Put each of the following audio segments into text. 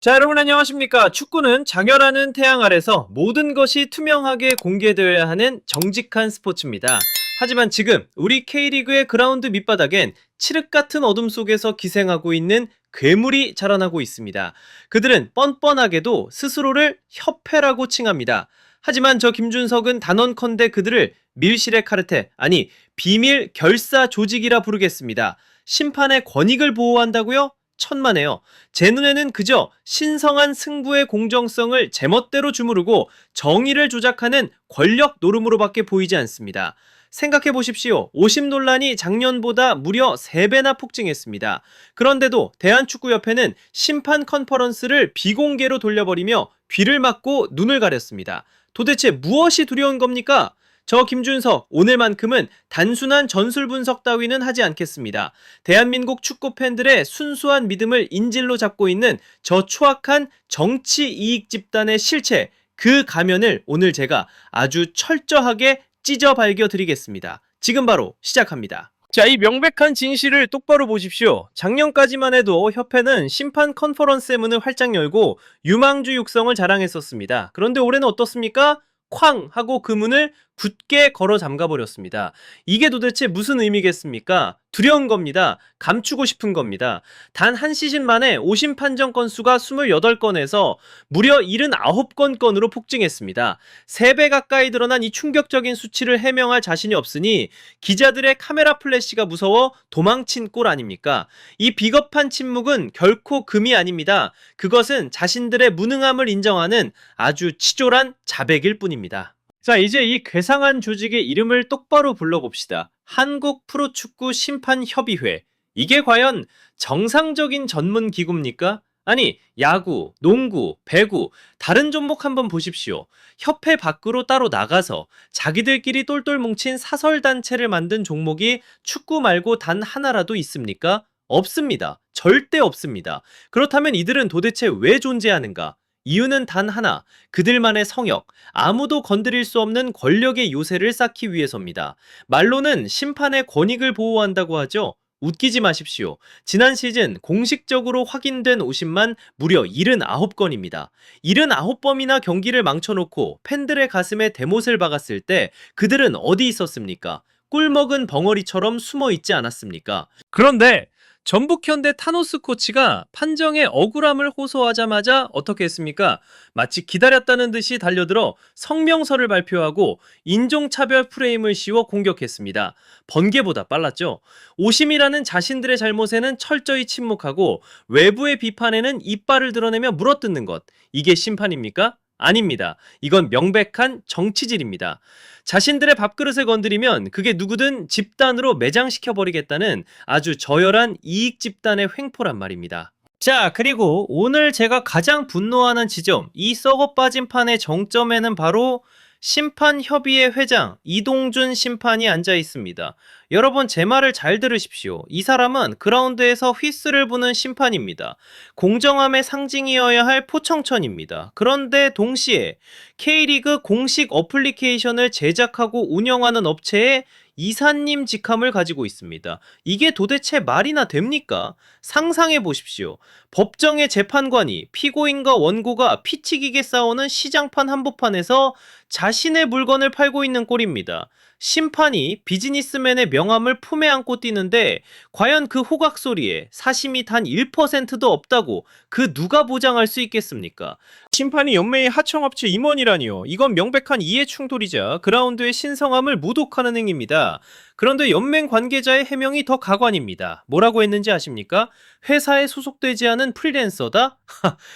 자, 여러분 안녕하십니까? 축구는 장열하는 태양 아래서 모든 것이 투명하게 공개되어야 하는 정직한 스포츠입니다. 하지만 지금 우리 K리그의 그라운드 밑바닥엔 칠흑 같은 어둠 속에서 기생하고 있는 괴물이 자라나고 있습니다. 그들은 뻔뻔하게도 스스로를 협회라고 칭합니다. 하지만 저 김준석은 단언컨대 그들을 밀실의 카르텔, 아니 비밀 결사 조직이라 부르겠습니다. 심판의 권익을 보호한다고요? 천만에요. 제 눈에는 그저 신성한 승부의 공정성을 제멋대로 주무르고 정의를 조작하는 권력 노름으로밖에 보이지 않습니다. 생각해 보십시오. 오심 논란이 작년보다 무려 3배나 폭증했습니다. 그런데도 대한축구협회는 심판 컨퍼런스를 비공개로 돌려버리며 귀를 막고 눈을 가렸습니다. 도대체 무엇이 두려운 겁니까? 저 김준석, 오늘만큼은 단순한 전술 분석 따위는 하지 않겠습니다. 대한민국 축구 팬들의 순수한 믿음을 인질로 잡고 있는 저 추악한 정치 이익 집단의 실체, 그 가면을 오늘 제가 아주 철저하게 찢어 밝혀 드리겠습니다. 지금 바로 시작합니다. 자, 이 명백한 진실을 똑바로 보십시오. 작년까지만 해도 협회는 심판 컨퍼런스의 문을 활짝 열고 유망주 육성을 자랑했었습니다. 그런데 올해는 어떻습니까? 쾅! 하고 그 문을 굳게 걸어 잠가버렸습니다. 이게 도대체 무슨 의미겠습니까? 두려운 겁니다. 감추고 싶은 겁니다. 단 한 시즌 만에 오심 판정 건수가 28건에서 무려 79건으로 폭증했습니다. 3배 가까이 드러난 이 충격적인 수치를 해명할 자신이 없으니 기자들의 카메라 플래시가 무서워 도망친 꼴 아닙니까? 이 비겁한 침묵은 결코 금이 아닙니다. 그것은 자신들의 무능함을 인정하는 아주 치졸한 자백일 뿐입니다. 자, 이제 이 괴상한 조직의 이름을 똑바로 불러봅시다. 한국 프로축구 심판협의회. 이게 과연 정상적인 전문 기구입니까? 아니, 야구, 농구, 배구, 다른 종목 한번 보십시오. 협회 밖으로 따로 나가서 자기들끼리 똘똘 뭉친 사설단체를 만든 종목이 축구 말고 단 하나라도 있습니까? 없습니다. 절대 없습니다. 그렇다면 이들은 도대체 왜 존재하는가? 이유는 단 하나, 그들만의 성역, 아무도 건드릴 수 없는 권력의 요새를 쌓기 위해서입니다. 말로는 심판의 권익을 보호한다고 하죠. 웃기지 마십시오. 지난 시즌 공식적으로 확인된 오심만 무려 79건입니다. 79번이나 경기를 망쳐놓고 팬들의 가슴에 대못을 박았을 때 그들은 어디 있었습니까? 꿀먹은 벙어리처럼 숨어있지 않았습니까? 그런데 전북현대 타노스 코치가 판정에 억울함을 호소하자마자 어떻게 했습니까? 마치 기다렸다는 듯이 달려들어 성명서를 발표하고 인종차별 프레임을 씌워 공격했습니다. 번개보다 빨랐죠. 오심이라는 자신들의 잘못에는 철저히 침묵하고 외부의 비판에는 이빨을 드러내며 물어뜯는 것. 이게 심판입니까? 아닙니다. 이건 명백한 정치질입니다. 자신들의 밥그릇을 건드리면 그게 누구든 집단으로 매장시켜버리겠다는 아주 저열한 이익 집단의 횡포란 말입니다. 자, 그리고 오늘 제가 가장 분노하는 지점, 이 썩어 빠진 판의 정점에는 바로 심판협의회 회장 이동준 심판이 앉아 있습니다. 여러분 제 말을 잘 들으십시오. 이 사람은 그라운드에서 휘슬을 부는 심판입니다. 공정함의 상징이어야 할 포청천입니다. 그런데 동시에 K리그 공식 어플리케이션을 제작하고 운영하는 업체에 이사님 직함을 가지고 있습니다. 이게 도대체 말이나 됩니까? 상상해 보십시오. 법정의 재판관이 피고인과 원고가 피튀기게 싸우는 시장판 한복판에서 자신의 물건을 팔고 있는 꼴입니다. 심판이 비즈니스맨의 명함을 품에 안고 뛰는데 과연 그 호각 소리에 사심이 단 1%도 없다고 그 누가 보장할 수 있겠습니까? 심판이 연맹의 하청업체 임원이라니요. 이건 명백한 이해충돌이자 그라운드의 신성함을 모독하는 행위입니다. 그런데 연맹 관계자의 해명이 더 가관입니다. 뭐라고 했는지 아십니까? 회사에 소속되지 않은 프리랜서다?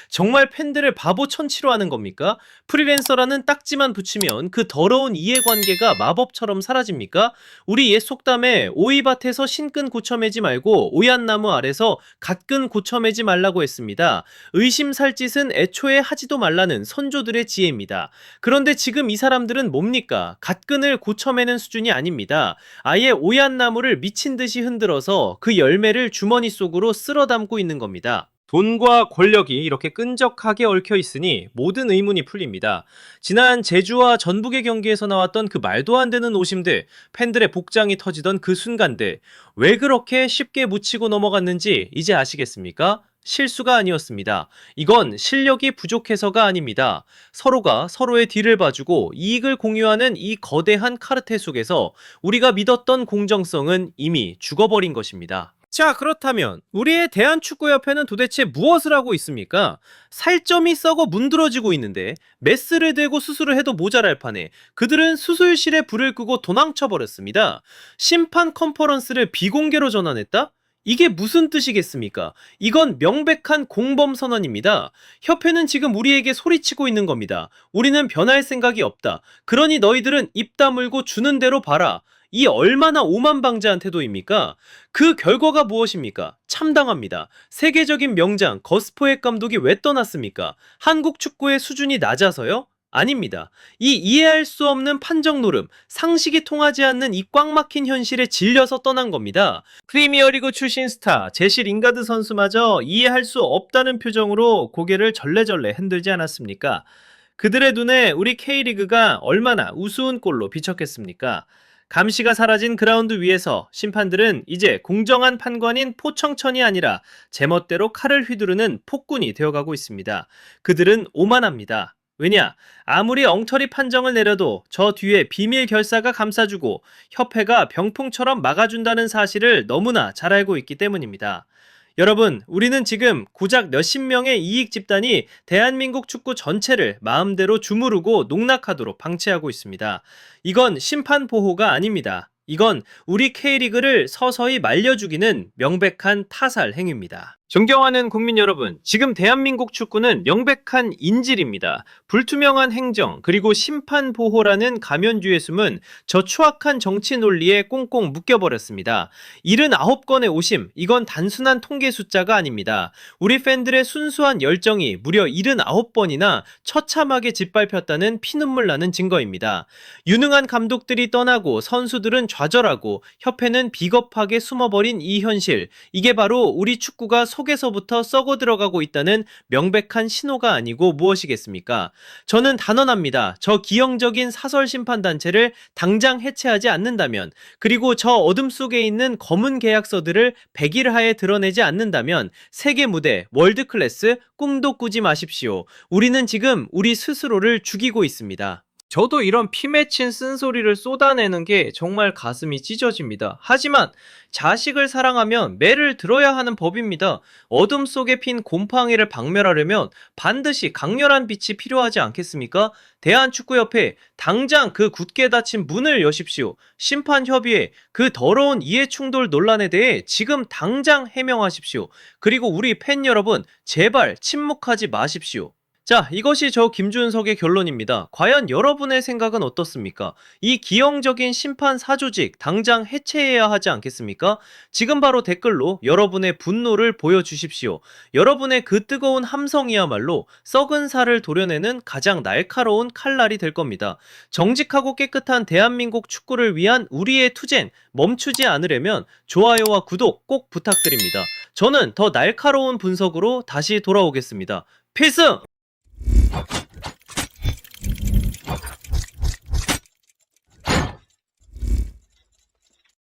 정말 팬들을 바보 천치로 하는 겁니까? 프리랜서라는 딱지만 붙이면 그 더러운 이해관계가 마법처럼 사라집니까? 우리 옛 속담에 오이밭에서 신끈 고쳐매지 말고 오얏나무 아래서 갓끈 고쳐매지 말라고 했습니다. 의심살짓은 애초에 하지도 말라는 선조들의 지혜입니다. 그런데 지금 이 사람들은 뭡니까? 갓끈을 고쳐매는 수준이 아닙니다. 아예 오얏나무를 미친듯이 흔들어서 그 열매를 주머니 속으로 쓸어 담고 있는 겁니다. 돈과 권력이 이렇게 끈적하게 얽혀 있으니 모든 의문이 풀립니다. 지난 제주와 전북의 경기에서 나왔던 그 말도 안 되는 오심들, 팬들의 복장이 터지던 그 순간들, 왜 그렇게 쉽게 묻히고 넘어갔는지 이제 아시겠습니까? 실수가 아니었습니다. 이건 실력이 부족해서가 아닙니다. 서로가 서로의 뒤를 봐주고 이익을 공유하는 이 거대한 카르텔 속에서 우리가 믿었던 공정성은 이미 죽어버린 것입니다. 자, 그렇다면 우리의 대한축구협회는 도대체 무엇을 하고 있습니까? 살점이 썩어 문드러지고 있는데 메스를 대고 수술을 해도 모자랄 판에 그들은 수술실에 불을 끄고 도망쳐버렸습니다. 심판 컨퍼런스를 비공개로 전환했다? 이게 무슨 뜻이겠습니까? 이건 명백한 공범 선언입니다. 협회는 지금 우리에게 소리치고 있는 겁니다. 우리는 변할 생각이 없다. 그러니 너희들은 입 다물고 주는 대로 봐라. 이 얼마나 오만방자한 태도입니까? 그 결과가 무엇입니까? 참담합니다. 세계적인 명장 거스포헥 감독이 왜 떠났습니까? 한국 축구의 수준이 낮아서요? 아닙니다. 이 이해할 수 없는 판정 노름, 상식이 통하지 않는 이 꽉 막힌 현실에 질려서 떠난 겁니다. 프리미어리그 출신 스타 제시 링가드 선수마저 이해할 수 없다는 표정으로 고개를 절레절레 흔들지 않았습니까? 그들의 눈에 우리 K리그가 얼마나 우스운 꼴로 비쳤겠습니까? 감시가 사라진 그라운드 위에서 심판들은 이제 공정한 판관인 포청천이 아니라 제멋대로 칼을 휘두르는 폭군이 되어가고 있습니다. 그들은 오만합니다. 왜냐? 아무리 엉터리 판정을 내려도 저 뒤에 비밀 결사가 감싸주고 협회가 병풍처럼 막아준다는 사실을 너무나 잘 알고 있기 때문입니다. 여러분, 우리는 지금 고작 몇십 명의 이익 집단이 대한민국 축구 전체를 마음대로 주무르고 농락하도록 방치하고 있습니다. 이건 심판 보호가 아닙니다. 이건 우리 K리그를 서서히 말려 죽이는 명백한 타살 행위입니다. 존경하는 국민 여러분, 지금 대한민국 축구는 명백한 인질입니다. 불투명한 행정, 그리고 심판 보호라는 가면주의 숨은 저 추악한 정치 논리에 꽁꽁 묶여버렸습니다. 79건의 오심, 이건 단순한 통계 숫자가 아닙니다. 우리 팬들의 순수한 열정이 무려 79번이나 처참하게 짓밟혔다는 피눈물 나는 증거입니다. 유능한 감독들이 떠나고 선수들은 좌절하고 협회는 비겁하게 숨어버린 이 현실, 이게 바로 우리 축구가 속에서부터 썩어 들어가고 있다는 명백한 신호가 아니고 무엇이겠습니까? 저는 단언합니다. 저 기형적인 사설 심판단체를 당장 해체하지 않는다면, 그리고 저 어둠 속에 있는 검은 계약서들을 백일하에 드러내지 않는다면 세계 무대, 월드클래스 꿈도 꾸지 마십시오. 우리는 지금 우리 스스로를 죽이고 있습니다. 저도 이런 피 맺힌 쓴소리를 쏟아내는 게 정말 가슴이 찢어집니다. 하지만 자식을 사랑하면 매를 들어야 하는 법입니다. 어둠 속에 핀 곰팡이를 박멸하려면 반드시 강렬한 빛이 필요하지 않겠습니까? 대한축구협회, 당장 그 굳게 닫힌 문을 여십시오. 심판협의회, 그 더러운 이해충돌 논란에 대해 지금 당장 해명하십시오. 그리고 우리 팬 여러분, 제발 침묵하지 마십시오. 자, 이것이 저 김준석의 결론입니다. 과연 여러분의 생각은 어떻습니까? 이 기형적인 심판 사조직 당장 해체해야 하지 않겠습니까? 지금 바로 댓글로 여러분의 분노를 보여주십시오. 여러분의 그 뜨거운 함성이야말로 썩은 살을 도려내는 가장 날카로운 칼날이 될 겁니다. 정직하고 깨끗한 대한민국 축구를 위한 우리의 투쟁 멈추지 않으려면 좋아요와 구독 꼭 부탁드립니다. 저는 더 날카로운 분석으로 다시 돌아오겠습니다. 필승!